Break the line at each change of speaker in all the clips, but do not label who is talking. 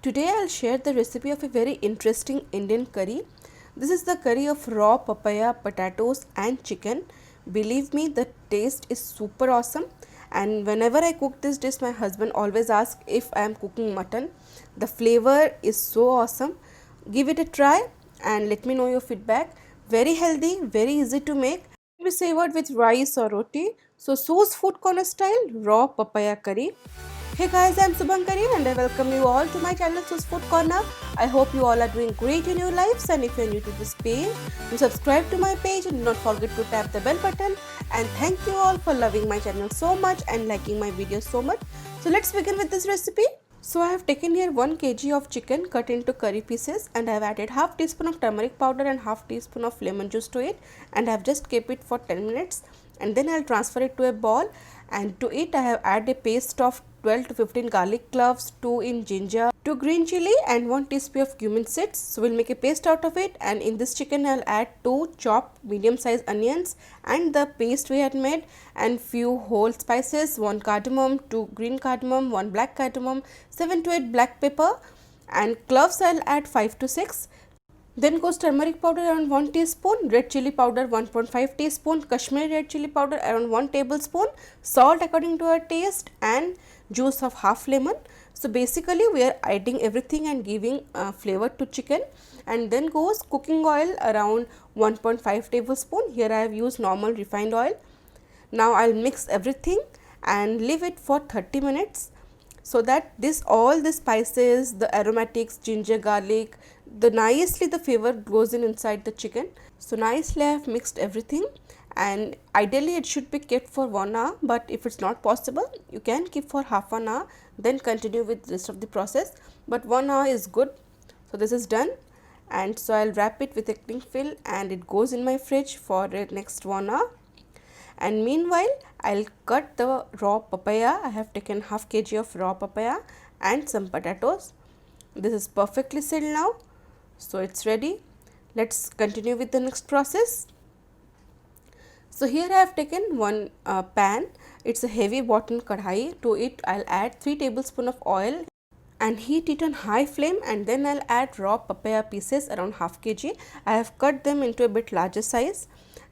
Today I'll share the recipe of a very interesting Indian curry. This is the curry of raw papaya, potatoes and chicken. Believe me, the taste is super awesome, and whenever I cook this dish my husband always asks if I am cooking mutton. The flavor is so awesome. Give it a try and let me know your feedback. Very healthy, very easy to make. Be savored with rice or roti. So So's Food Corner style raw papaya curry. Hey guys, I'm Subhankari and I welcome you all to my channel So's Food Corner. I hope you all are doing great in your lives, and if you are new to this page, do subscribe to my page and do not forget to tap the bell button. And thank you all for loving my channel so much and liking my videos so much. So let's begin with this recipe. So I have taken here 1 kg of chicken cut into curry pieces, and I have added half teaspoon of turmeric powder and half teaspoon of lemon juice to it, and I have just kept it for 10 minutes, and then I will transfer it to a bowl. And to it I have added a paste of 12 to 15 garlic cloves, 2 in ginger, 2 green chili and 1 teaspoon of cumin seeds. So we'll make a paste out of it, and in this chicken I'll add 2 chopped medium sized onions and the paste we had made, and few whole spices, 1 cardamom, 2 green cardamom, 1 black cardamom, 7 to 8 black pepper, and cloves I'll add 5 to 6. Then goes turmeric powder around 1 teaspoon, red chili powder 1.5 teaspoon, Kashmiri red chili powder around 1 tablespoon, salt according to our taste, and juice of half lemon. So basically we are adding everything and giving flavor to chicken. And then goes cooking oil around 1.5 tablespoon. Here I have used normal refined oil. Now I'll mix everything and leave it for 30 minutes, so that all the spices, the aromatics, ginger, garlic, the flavor goes inside the chicken. So nicely I have mixed everything, and ideally it should be kept for 1 hour, but if it's not possible you can keep for half an hour, then continue with the rest of the process, but 1 hour is good. So this is done, and so I'll wrap it with a cling film and it goes in my fridge for the next 1 hour. And meanwhile I'll cut the raw papaya. I have taken half kg of raw papaya and some potatoes. This is perfectly sealed now, so it's ready. Let's continue with the next process. So here I have taken one pan. It's a heavy bottom kadhai. To it I'll add 3 tablespoons of oil and heat it on high flame, and then I'll add raw papaya pieces around half kg. I have cut them into a bit larger size.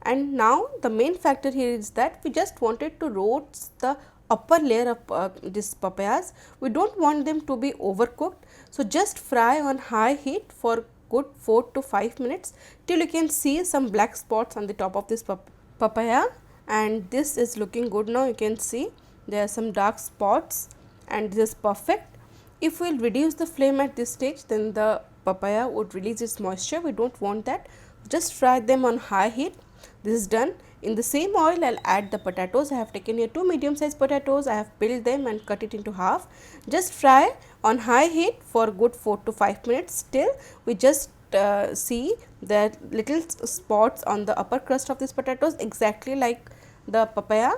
And now the main factor here is that we just wanted to roast the upper layer of these papayas. We don't want them to be overcooked, so just fry on high heat for good 4 to 5 minutes till you can see some black spots on the top of this papaya, and this is looking good now. You can see there are some dark spots and this is perfect. If we will reduce the flame at this stage, then the papaya would release its moisture. We don't want that. Just fry them on high heat. This is done. In the same oil I'll add the potatoes. I have taken here 2 medium sized potatoes. I have peeled them and cut it into half. Just fry on high heat for good 4 to 5 minutes till we just see the little spots on the upper crust of these potatoes, exactly like the papaya.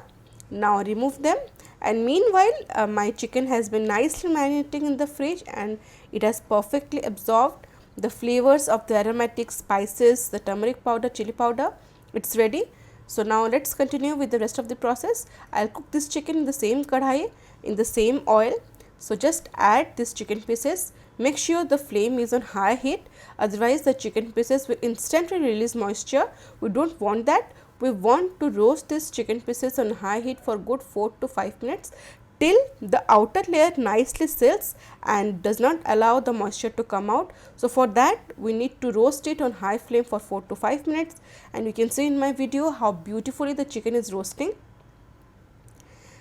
Now remove them, and meanwhile my chicken has been nicely marinating in the fridge, and it has perfectly absorbed the flavors of the aromatic spices, the turmeric powder, chili powder. It's ready. So now let's continue with the rest of the process. I'll cook this chicken in the same kadhai, in the same oil. So just add these chicken pieces. Make sure the flame is on high heat, otherwise the chicken pieces will instantly release moisture. We don't want that. We want to roast these chicken pieces on high heat for good 4 to 5 minutes till the outer layer nicely seals and does not allow the moisture to come out. So for that we need to roast it on high flame for 4 to 5 minutes, and you can see in my video how beautifully the chicken is roasting.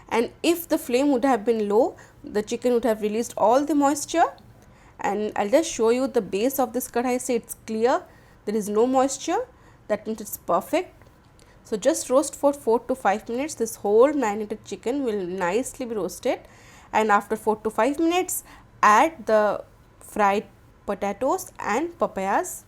And if the flame would have been low, the chicken would have released all the moisture. And I'll just show you the base of this kadhai. See, it's clear, there is no moisture, that means it's perfect. So just roast for 4 to 5 minutes. This whole marinated chicken will nicely be roasted, and after 4 to 5 minutes add the fried potatoes and papayas,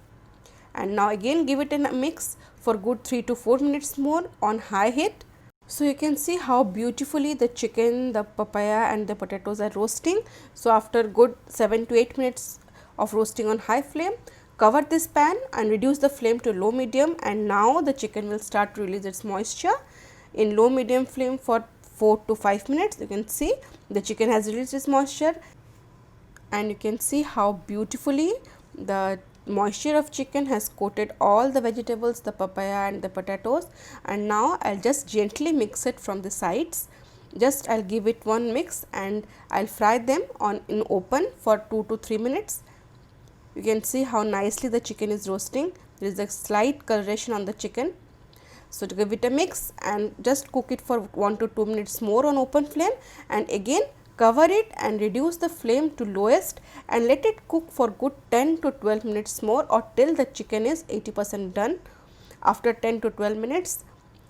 and now again give it a mix for good 3 to 4 minutes more on high heat. So you can see how beautifully the chicken, the papaya and the potatoes are roasting. So after good 7 to 8 minutes of roasting on high flame, cover this pan and reduce the flame to low medium, and now the chicken will start to release its moisture in low medium flame for 4 to 5 minutes. You can see the chicken has released its moisture, and you can see how beautifully the moisture of chicken has coated all the vegetables, the papaya and the potatoes. And now I'll just gently mix it from the sides. Just I'll give it one mix and I'll fry them on in open for 2 to 3 minutes. You can see how nicely the chicken is roasting. There is a slight coloration on the chicken. So to give it a mix and just cook it for 1 to 2 minutes more on open flame, and again cover it and reduce the flame to lowest and let it cook for good 10 to 12 minutes more, or till the chicken is 80% done. After 10 to 12 minutes,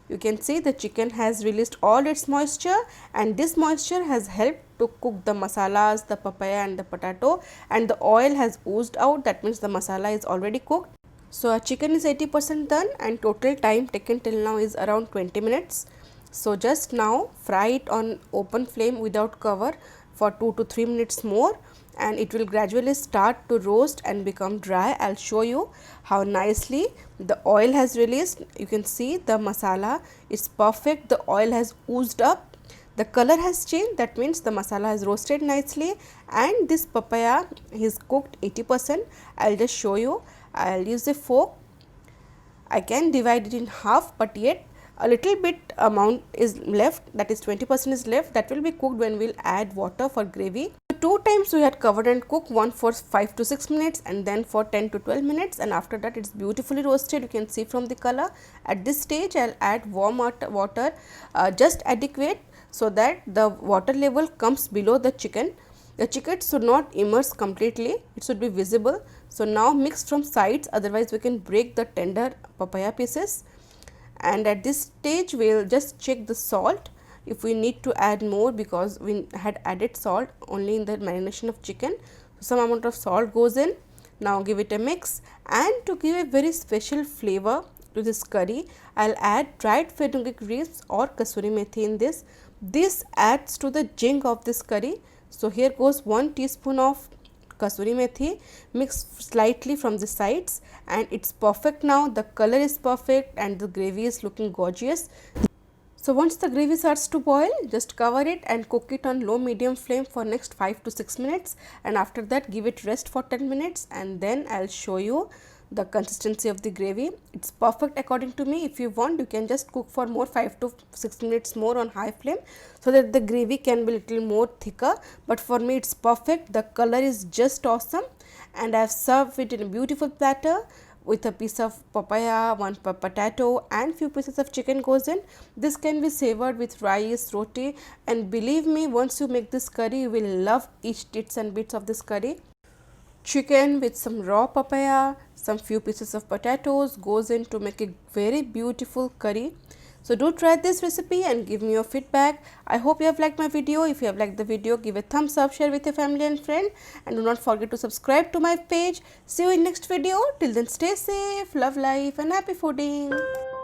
you can see the chicken has released all its moisture, and this moisture has helped to cook the masalas, the papaya and the potato, and the oil has oozed out. That means the masala is already cooked. So our chicken is 80% done and total time taken till now is around 20 minutes. So just now fry it on open flame without cover for 2 to 3 minutes more, and it will gradually start to roast and become dry. I'll show you how nicely the oil has released. You can see the masala is perfect. The oil has oozed up. The color has changed. That means the masala has roasted nicely, and this papaya is cooked 80%. I'll just show you. I'll use a fork. I can divide it in half, but yet a little bit amount is left, that is 20% is left, that will be cooked when we'll add water for gravy. Two times we had covered and cooked, one for 5 to 6 minutes and then for 10 to 12 minutes, and after that it's beautifully roasted. You can see from the color. At this stage I'll add warm water, just adequate, so that the water level comes below the chicken. The chicken should not immerse completely, it should be visible. So now mix from sides, otherwise we can break the tender papaya pieces. And at this stage we will just check the salt if we need to add more, because we had added salt only in the marination of chicken. So some amount of salt goes in. Now give it a mix, and to give a very special flavor to this curry, I'll add dried fenugreek leaves or kasuri methi in this. This adds to the zing of this curry. So here goes 1 teaspoon of kasuri methi, mixed slightly from the sides, and it's perfect now. The color is perfect and the gravy is looking gorgeous. So once the gravy starts to boil, just cover it and cook it on low medium flame for next 5 to 6 minutes, and after that give it rest for 10 minutes, and then I'll show you the consistency of the gravy. It's perfect according to me. If you want, you can just cook for more 5 to 6 minutes more on high flame, so that the gravy can be little more thicker, but for me it's perfect. The color is just awesome, and I have served it in a beautiful platter with a piece of papaya, one potato and few pieces of chicken goes in. This can be savored with rice, roti, and believe me, once you make this curry, you will love each bits and bits of this curry. Chicken with some raw papaya, some few pieces of potatoes goes in to make a very beautiful curry. So do try this recipe and give me your feedback. I hope you have liked my video. If you have liked the video, give a thumbs up, share with your family and friend, and do not forget to subscribe to my page. See you in next video. Till then, stay safe, love life and happy fooding.